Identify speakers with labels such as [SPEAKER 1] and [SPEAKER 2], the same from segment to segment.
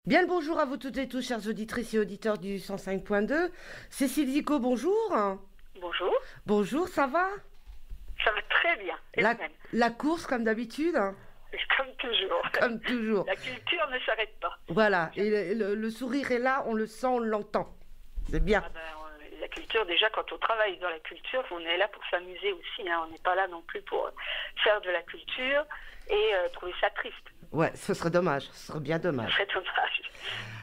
[SPEAKER 1] Bien le bonjour à vous toutes et tous, chers auditrices et auditeurs du 105.2. Cécile Zico, bonjour.
[SPEAKER 2] Bonjour,
[SPEAKER 1] Bonjour, ça va?
[SPEAKER 2] ça va très bien. Et
[SPEAKER 1] la,
[SPEAKER 2] vous-même?
[SPEAKER 1] la course comme d'habitude,
[SPEAKER 2] Comme toujours.
[SPEAKER 1] comme toujours.
[SPEAKER 2] La culture ne s'arrête pas.
[SPEAKER 1] Voilà, et le sourire est là, on le sent, on l'entend. C'est bien.
[SPEAKER 2] La culture, déjà, quand on travaille dans la culture, on est là pour s'amuser aussi. On n'est pas là non plus pour faire de la culture et trouver ça triste.
[SPEAKER 1] Ouais, ce serait dommage, ce serait bien dommage.
[SPEAKER 2] C'est dommage.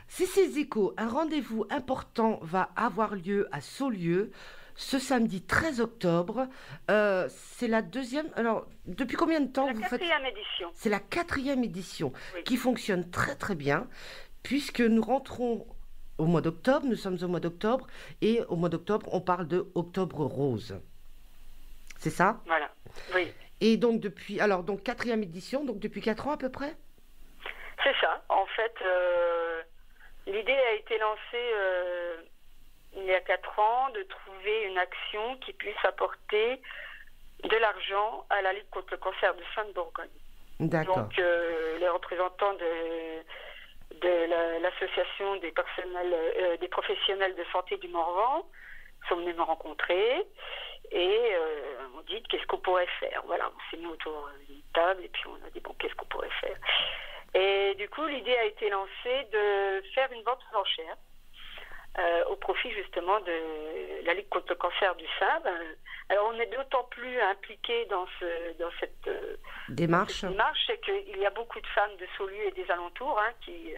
[SPEAKER 1] Cécile Zico, un rendez-vous important va avoir lieu à Saulieu ce samedi 13 octobre. C'est la deuxième. Alors, depuis combien de temps
[SPEAKER 2] La
[SPEAKER 1] vous faites?
[SPEAKER 2] quatrième édition.
[SPEAKER 1] C'est la quatrième édition
[SPEAKER 2] Oui.
[SPEAKER 1] qui fonctionne très très bien, puisque nous rentrons au mois d'octobre, nous sommes au mois d'octobre, et au mois d'octobre, on parle de Octobre Rose. C'est ça?
[SPEAKER 2] Voilà. Oui.
[SPEAKER 1] Et donc donc quatrième édition, donc depuis 4 ans à peu près?
[SPEAKER 2] C'est ça. En fait, l'idée a été lancée il y a 4 ans de trouver une action qui puisse apporter de l'argent à la Ligue contre le cancer du sein de Bourgogne.
[SPEAKER 1] D'accord.
[SPEAKER 2] Donc, les représentants de l'association des professionnels de santé du Morvan sont venus me rencontrer et m'ont dit qu'est-ce qu'on pourrait faire. Voilà, on s'est mis autour d'une table et puis on a dit bon, qu'est-ce qu'on pourrait faire. Et du coup, l'idée a été lancée de faire une vente aux enchères au profit justement de la Ligue contre le cancer du sein. Alors on est d'autant plus impliqué dans cette
[SPEAKER 1] Démarche.
[SPEAKER 2] c'est qu'il y a beaucoup de femmes de Saulieu et des alentours qui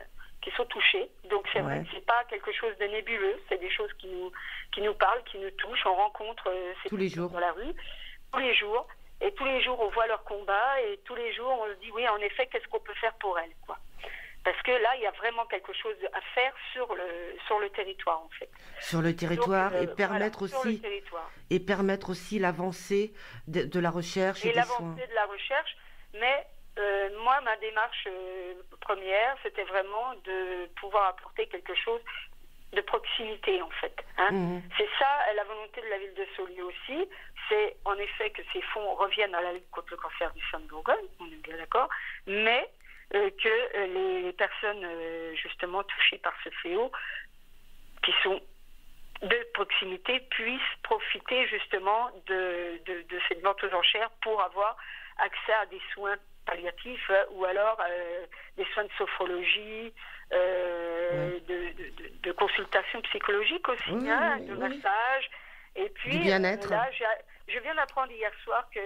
[SPEAKER 2] sont touchées. Donc c'est vrai que c'est pas quelque chose de nébuleux, c'est des choses qui nous parlent, qui nous touchent. On rencontre ces
[SPEAKER 1] Tous les jours
[SPEAKER 2] dans la rue, tous les jours, et tous les jours on voit leur combat et tous les jours on se dit oui en effet qu'est-ce qu'on peut faire pour elles quoi. Parce que là, il y a vraiment quelque chose à faire sur le territoire, en fait.
[SPEAKER 1] Sur le territoire.
[SPEAKER 2] Donc,
[SPEAKER 1] et permettre
[SPEAKER 2] voilà,
[SPEAKER 1] aussi
[SPEAKER 2] sur le territoire.
[SPEAKER 1] et permettre aussi l'avancée de la recherche et des soins.
[SPEAKER 2] L'avancée de la recherche, mais moi, ma démarche première, c'était vraiment de pouvoir apporter quelque chose de proximité, en fait. C'est ça, la volonté de la ville de Saulieu aussi, c'est en effet que ces fonds reviennent à la lutte contre le cancer du sein de Bourgogne, on est bien d'accord, mais que les personnes justement touchées par ce fléau, qui sont de proximité, puissent profiter justement de cette vente aux enchères pour avoir accès à des soins palliatifs ou alors des soins de sophrologie, de consultation psychologique aussi, de massage. Et puis
[SPEAKER 1] du bien-être.
[SPEAKER 2] Là, je viens d'apprendre hier soir que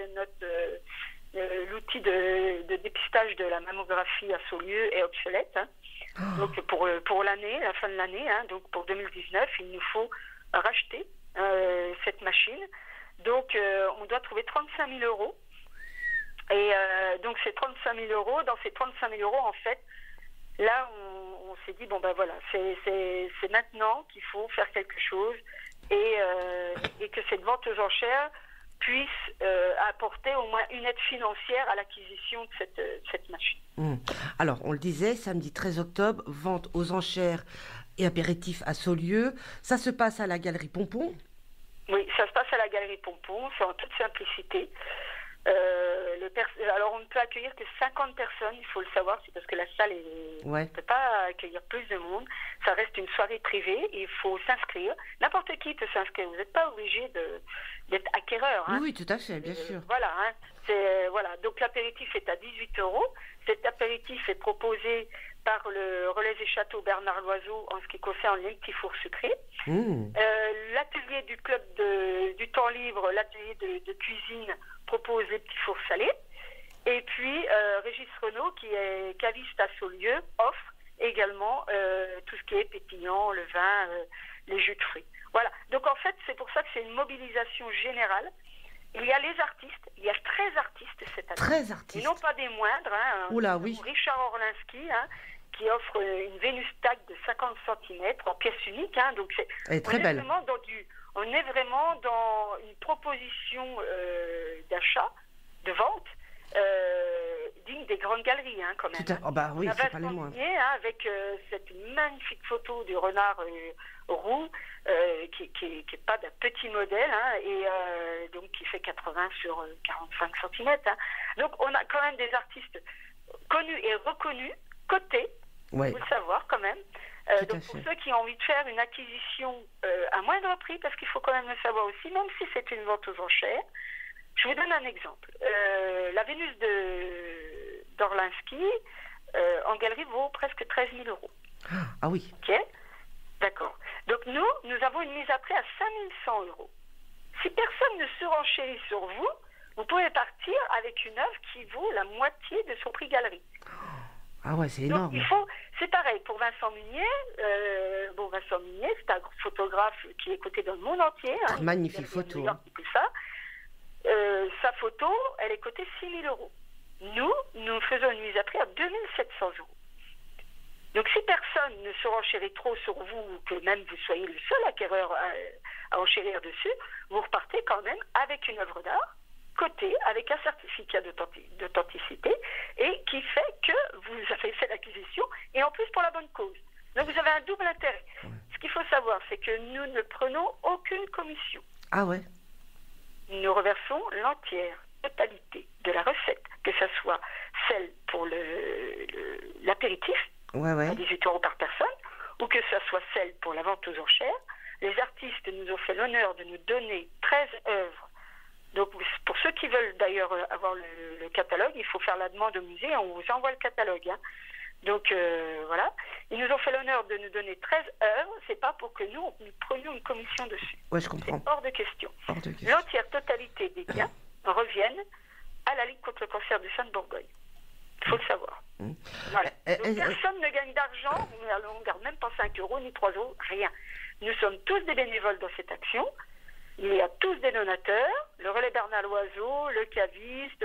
[SPEAKER 2] l'outil de dépistage de la mammographie à Saulieu est obsolète. Donc pour l'année, la fin de l'année, donc pour 2019, il nous faut racheter cette machine. Donc on doit trouver 35 000 euros. Et donc ces 35 000 euros, dans ces 35 000 euros, en fait, là on s'est dit bon ben voilà, c'est maintenant qu'il faut faire quelque chose et que cette vente aux enchères puisse apporter au moins une aide financière à l'acquisition de cette machine.
[SPEAKER 1] Alors, on le disait, samedi 13 octobre, vente aux enchères et apéritifs à Saulieu. Ça se passe à la Galerie Pompon?
[SPEAKER 2] Oui, ça se passe à la Galerie Pompon, c'est en toute simplicité. Alors, on ne peut accueillir que 50 personnes, il faut le savoir, c'est parce que la salle ne peut pas accueillir plus de monde. Ça reste une soirée privée, il faut s'inscrire. N'importe qui peut s'inscrire, vous n'êtes pas obligé d'être acquéreur.
[SPEAKER 1] Oui, tout à fait, bien sûr.
[SPEAKER 2] Voilà. Donc l'apéritif est à 18 euros. Cet apéritif est proposé par le Relais et Châteaux Bernard Loiseau en ce qui concerne les petits fours sucrés. L'atelier du club du temps libre, l'atelier de cuisine propose les petits fours salés. Et puis Régis Renaud, qui est caviste à Saulieu, offre également tout ce qui est pétillant, le vin, les jus de fruits. Voilà. Donc en fait, c'est pour ça que c'est une mobilisation générale. Il y a les artistes, il y a 13 artistes cette année.
[SPEAKER 1] 13 artistes.
[SPEAKER 2] Et non pas des moindres.
[SPEAKER 1] Oula, oui.
[SPEAKER 2] Richard Orlinski, qui offre une Vénus tag de 50 cm en pièce unique. Donc
[SPEAKER 1] elle est très belle.
[SPEAKER 2] On est vraiment dans une proposition d'achat, de vente, digne des grandes galeries, quand même.
[SPEAKER 1] Oui, c'est pas les moindres.
[SPEAKER 2] Avec cette magnifique photo du renard roux, qui est pas d'un petit modèle, et donc qui fait 80 sur 45 cm. Donc on a quand même des artistes connus et reconnus, cotés,
[SPEAKER 1] Ouais.
[SPEAKER 2] Il faut le savoir quand même.
[SPEAKER 1] Tout à
[SPEAKER 2] Donc pour
[SPEAKER 1] fait.
[SPEAKER 2] ceux qui ont envie de faire une acquisition à moindre prix, parce qu'il faut quand même le savoir aussi, même si c'est une vente aux enchères, je vous donne un exemple. La Vénus d'Orlinski, en galerie, vaut presque 13 000 euros.
[SPEAKER 1] Ah oui.
[SPEAKER 2] Ok. D'accord. Donc nous avons une mise à prix à 5 100 euros. Si personne ne surenchérit sur vous, vous pouvez partir avec une œuvre qui vaut la moitié de son prix galerie.
[SPEAKER 1] Ah ouais, c'est
[SPEAKER 2] Donc
[SPEAKER 1] énorme.
[SPEAKER 2] c'est pareil pour Vincent Munier. Vincent Munier, c'est un photographe qui est coté dans le monde entier.
[SPEAKER 1] Magnifique photo.
[SPEAKER 2] New York et tout ça. Sa photo, elle est cotée 6 000 euros. Nous faisons une mise à prix à 2 700 euros. Donc si personne ne surenchérit trop sur vous, ou que même vous soyez le seul acquéreur à enchérir dessus, vous repartez quand même avec une œuvre d'art, cotée, avec un certificat d'authenticité, et qui fait que vous avez fait l'acquisition, et en plus pour la bonne cause. Donc vous avez un double intérêt. Ouais. Ce qu'il faut savoir, c'est que nous ne prenons aucune commission.
[SPEAKER 1] Ah ouais.
[SPEAKER 2] Nous reversons l'entière totalité de la recette, que ce soit celle pour l'apéritif, à 18 euros par personne, ou que ce soit celle pour la vente aux enchères. Les artistes nous ont fait l'honneur de nous donner 13 œuvres. Donc pour ceux qui veulent d'ailleurs avoir le catalogue, il faut faire la demande au musée et on vous envoie le catalogue. Hein. Donc voilà, ils nous ont fait l'honneur de nous donner 13 œuvres, c'est pas pour que nous prenions une commission dessus.
[SPEAKER 1] Ouais, je comprends.
[SPEAKER 2] C'est hors de question.
[SPEAKER 1] Hors de question.
[SPEAKER 2] L'entière totalité des biens reviennent à la Ligue contre le cancer du sein de Bourgogne. Il faut le savoir. Voilà. Donc, personne ne gagne d'argent, on ne garde même pas 5 euros ni 3 euros, rien. Nous sommes tous des bénévoles dans cette action. Il y a tous des donateurs, le Relais Bernard Loiseau, le Caviste,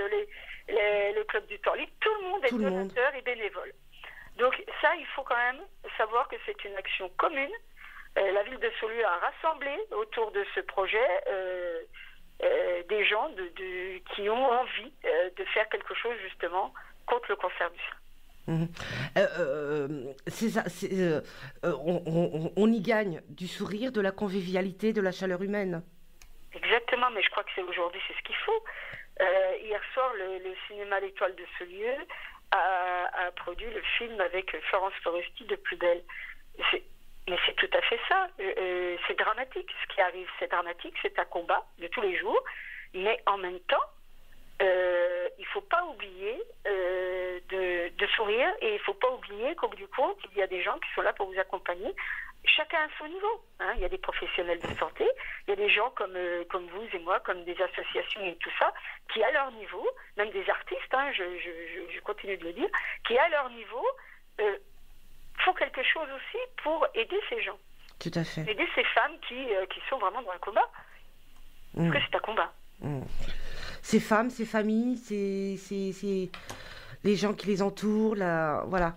[SPEAKER 2] le Club du Temps Libre, tout le monde est donateur et bénévole. Donc ça, il faut quand même savoir que c'est une action commune. La ville de Saulieu a rassemblé autour de ce projet des gens qui ont envie de faire quelque chose justement contre le cancer du sein.
[SPEAKER 1] On y gagne du sourire, de la convivialité, de la chaleur humaine.
[SPEAKER 2] Exactement, mais je crois que aujourd'hui, c'est ce qu'il faut. Hier soir, le cinéma L'Étoile de Saulieu a produit le film avec Florence Foresti de Plus belle. Mais c'est tout à fait ça. C'est dramatique. Ce qui arrive, c'est dramatique. C'est un combat de tous les jours. Mais en même temps, il ne faut pas oublier de sourire et il ne faut pas oublier qu'au bout du compte, il y a des gens qui sont là pour vous accompagner. Chacun à son niveau. Hein. Il y a des professionnels de santé, il y a des gens comme vous et moi, comme des associations et tout ça, qui à leur niveau, même des artistes, hein, je continue de le dire, qui à leur niveau font quelque chose aussi pour aider ces gens.
[SPEAKER 1] Tout à fait.
[SPEAKER 2] Aider ces femmes qui sont vraiment dans un combat. Parce que c'est un combat.
[SPEAKER 1] Ces femmes, ces familles, c'est les gens qui les entourent, voilà.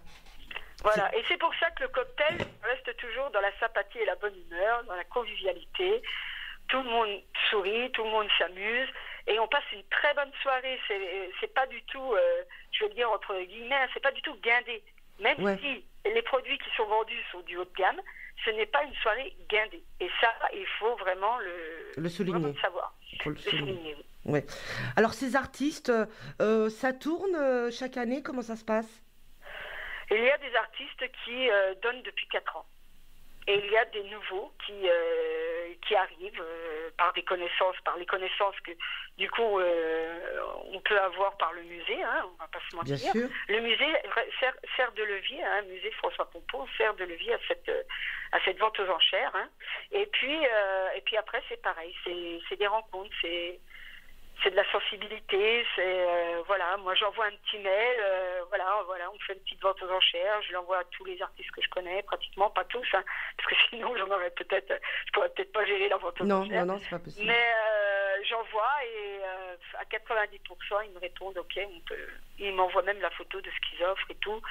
[SPEAKER 2] Voilà, et c'est pour ça que le cocktail reste toujours dans la sympathie et la bonne humeur, dans la convivialité. Tout le monde sourit, tout le monde s'amuse, et on passe une très bonne soirée. C'est pas du tout, je veux dire entre guillemets, c'est pas du tout guindé. Même si les produits qui sont vendus sont du haut de gamme, ce n'est pas une soirée guindée. Et ça, il faut vraiment le
[SPEAKER 1] souligner.
[SPEAKER 2] Vraiment le savoir.
[SPEAKER 1] Il faut le souligner.
[SPEAKER 2] Oui.
[SPEAKER 1] Ouais. Alors ces artistes, ça tourne chaque année, comment ça se passe ?
[SPEAKER 2] Il y a des artistes qui donnent depuis 4 ans. Et il y a des nouveaux qui arrivent par les connaissances que du coup on peut avoir par le musée, hein, on va pas se mentir.
[SPEAKER 1] Bien sûr.
[SPEAKER 2] Le musée sert de levier, hein, le musée François Pompon sert de levier à cette vente aux enchères. Hein. Et puis après c'est pareil, c'est des rencontres, c'est de la sensibilité, voilà, moi j'envoie un petit mail, voilà, on fait une petite vente aux enchères, je l'envoie à tous les artistes que je connais, pratiquement, pas tous, hein, parce que sinon je pourrais peut-être pas gérer la vente aux enchères.
[SPEAKER 1] Non, c'est pas possible.
[SPEAKER 2] Mais j'envoie et à 90% ils me répondent, ok, ils m'envoient même la photo de ce qu'ils offrent et tout.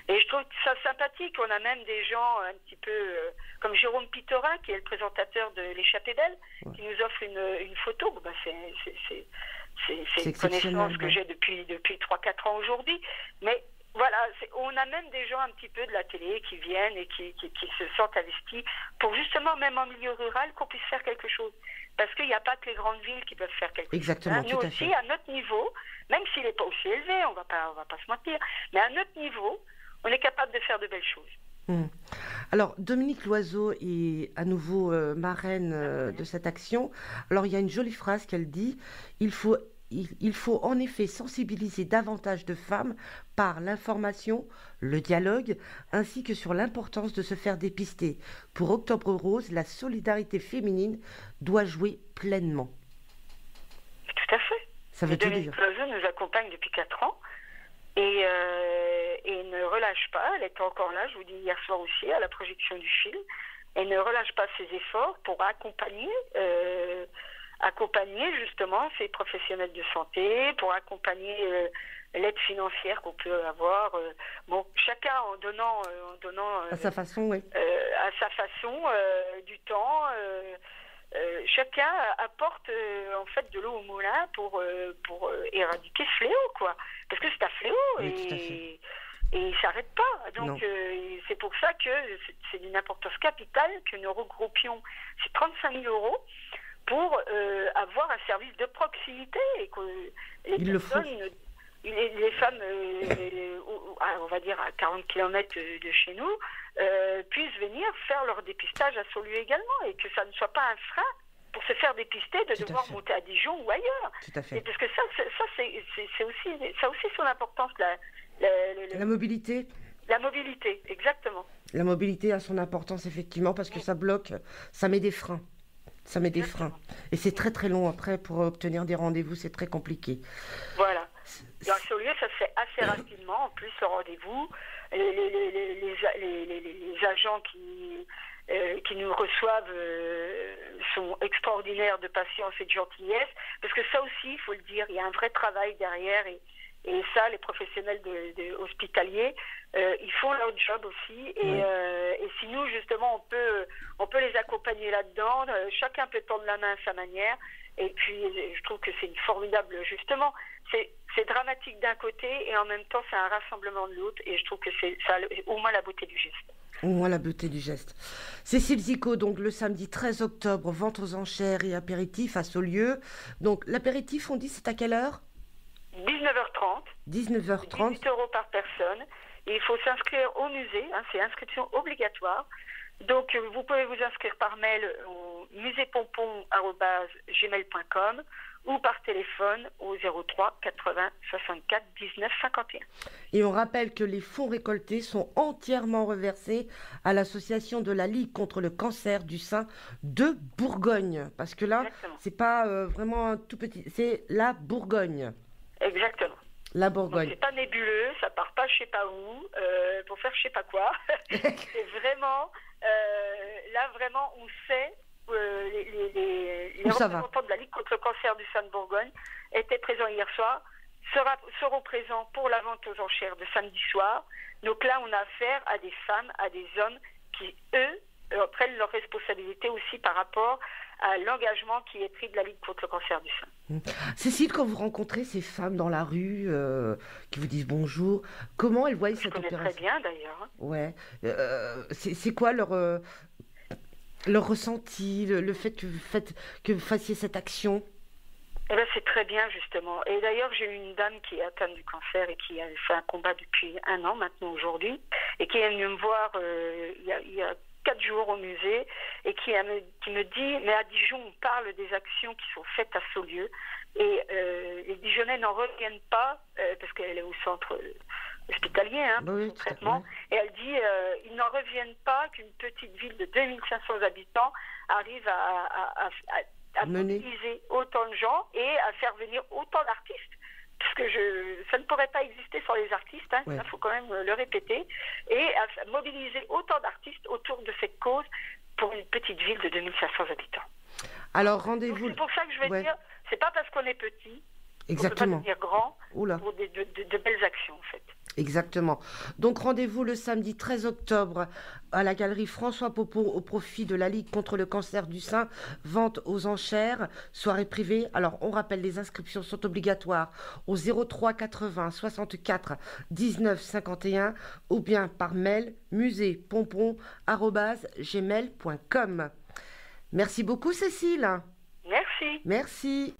[SPEAKER 2] Et je trouve ça sympathique, on a même des gens un petit peu comme Jérôme Pitorin, qui est le présentateur de L'Échappée belle, qui nous offre une photo. Bon, ben c'est une connaissance que j'ai depuis 3-4 ans aujourd'hui. Mais voilà, on a même des gens un petit peu de la télé qui viennent et qui se sentent investis pour justement, même en milieu rural, qu'on puisse faire quelque chose. Parce qu'il n'y a pas que les grandes villes qui peuvent faire quelque chose.
[SPEAKER 1] Exactement,
[SPEAKER 2] Nous
[SPEAKER 1] tout à
[SPEAKER 2] aussi,
[SPEAKER 1] fait.
[SPEAKER 2] à notre niveau, même s'il n'est pas aussi élevé, on va pas se mentir, mais à notre niveau, on est capable de faire de belles choses.
[SPEAKER 1] Hmm. Alors, Dominique Loiseau est à nouveau marraine de cette action. Alors, il y a une jolie phrase qu'elle dit, il faut en effet sensibiliser davantage de femmes par l'information, le dialogue, ainsi que sur l'importance de se faire dépister. Pour Octobre Rose, la solidarité féminine doit jouer pleinement.
[SPEAKER 2] Tout à fait.
[SPEAKER 1] Ça veut tout dire.
[SPEAKER 2] Dominique Loiseau nous accompagne depuis 4 ans. Et ne relâche pas, elle était encore là, je vous dis hier soir aussi, à la projection du film, elle ne relâche pas ses efforts pour accompagner justement ces professionnels de santé, pour accompagner l'aide financière qu'on peut avoir. Bon, chacun en donnant
[SPEAKER 1] À sa façon, oui.
[SPEAKER 2] à sa façon du temps. Chacun apporte en fait de l'eau au moulin pour éradiquer ce fléau, quoi. Parce que c'est un fléau,
[SPEAKER 1] oui,
[SPEAKER 2] et il ne s'arrête pas. Donc c'est pour ça que c'est d'une importance capitale que nous regroupions ces 35 000 euros pour avoir un service de proximité et que les femmes, on va dire à 40 km de chez nous, puissent venir faire leur dépistage à Saulieu également, et que ça ne soit pas un frein pour se faire dépister de devoir monter à Dijon ou ailleurs.
[SPEAKER 1] Tout à fait.
[SPEAKER 2] Et parce que ça aussi son importance,
[SPEAKER 1] la mobilité.
[SPEAKER 2] La mobilité, exactement.
[SPEAKER 1] La mobilité a son importance, effectivement, parce que ça bloque, ça met des freins. Ça met des freins. Et c'est très très long après pour obtenir des rendez-vous, c'est très compliqué.
[SPEAKER 2] Voilà. Dans Saulieu, ça se fait assez rapidement. En plus, le rendez-vous, les agents qui nous reçoivent sont extraordinaires de patience et de gentillesse. Parce que ça aussi, il faut le dire, il y a un vrai travail derrière. Et ça, les professionnels hospitaliers, ils font leur job aussi. Et si nous, justement, on peut les accompagner là-dedans, chacun peut tendre la main à sa manière. Et puis, je trouve que c'est une formidable, justement, c'est dramatique d'un côté et en même temps, c'est un rassemblement de l'autre. Et je trouve que ça a au moins la beauté du geste.
[SPEAKER 1] Au moins la beauté du geste. Cécile Zico, donc le samedi 13 octobre, vente aux enchères et apéritifs à Saulieu. Donc, l'apéritif, on dit, c'est à quelle heure ?
[SPEAKER 2] 19h30.
[SPEAKER 1] 19h30.
[SPEAKER 2] 18 € par personne. Et il faut s'inscrire au musée, c'est inscription obligatoire. Donc, vous pouvez vous inscrire par mail au musépompon@gmail.com ou par téléphone au 03 80 64 19 51.
[SPEAKER 1] Et on rappelle que les fonds récoltés sont entièrement reversés à l'association de la Ligue contre le cancer du sein de Bourgogne. Parce que là,
[SPEAKER 2] exactement.
[SPEAKER 1] C'est pas vraiment un tout petit, c'est la Bourgogne.
[SPEAKER 2] Exactement.
[SPEAKER 1] La Bourgogne.
[SPEAKER 2] Donc, c'est pas nébuleux, ça part pas je sais pas où, pour faire je sais pas quoi. C'est vraiment, là vraiment on sait, les représentants de la Ligue contre le cancer du sein de Bourgogne étaient présents hier soir, seront présents pour la vente aux enchères de samedi soir. Donc là on a affaire à des femmes, à des hommes qui eux prennent leurs responsabilités aussi par rapport à l'engagement qui est pris de la Ligue contre le cancer du sein.
[SPEAKER 1] Cécile, quand vous rencontrez ces femmes dans la rue qui vous disent bonjour, comment elles voient cette opération ?
[SPEAKER 2] Je connais très bien d'ailleurs.
[SPEAKER 1] Ouais. C'est quoi leur ressenti, le fait que vous fassiez cette action ?
[SPEAKER 2] Eh ben, c'est très bien justement. Et d'ailleurs, j'ai eu une dame qui est atteinte du cancer et qui a fait un combat depuis 1 an maintenant aujourd'hui, et qui est venue me voir il y a 4 jours au musée, et qui me dit, mais à Dijon, on parle des actions qui sont faites à Saulieu, et les Dijonnais n'en reviennent pas, parce qu'elle est au centre hospitalier, pour son traitement, et elle dit, ils n'en reviennent pas qu'une petite ville de 2500 habitants arrive à mobiliser autant de gens et à faire venir autant d'artistes. Parce que ça ne pourrait pas exister sans les artistes, il faut quand même le répéter, et à mobiliser autant d'artistes autour de cette cause pour une petite ville de 2500 habitants.
[SPEAKER 1] Alors rendez-vous.
[SPEAKER 2] C'est pour ça que je vais dire, c'est pas parce qu'on est petit,
[SPEAKER 1] exactement,
[SPEAKER 2] on peut pas devenir grand pour de belles actions en fait.
[SPEAKER 1] Exactement. Donc rendez-vous le samedi 13 octobre à la galerie François Popon au profit de la Ligue contre le cancer du sein, vente aux enchères, soirée privée. Alors on rappelle, les inscriptions sont obligatoires au 03 80 64 19 51 ou bien par mail musépompon@gmail.com. Merci beaucoup Cécile.
[SPEAKER 2] Merci.
[SPEAKER 1] Merci.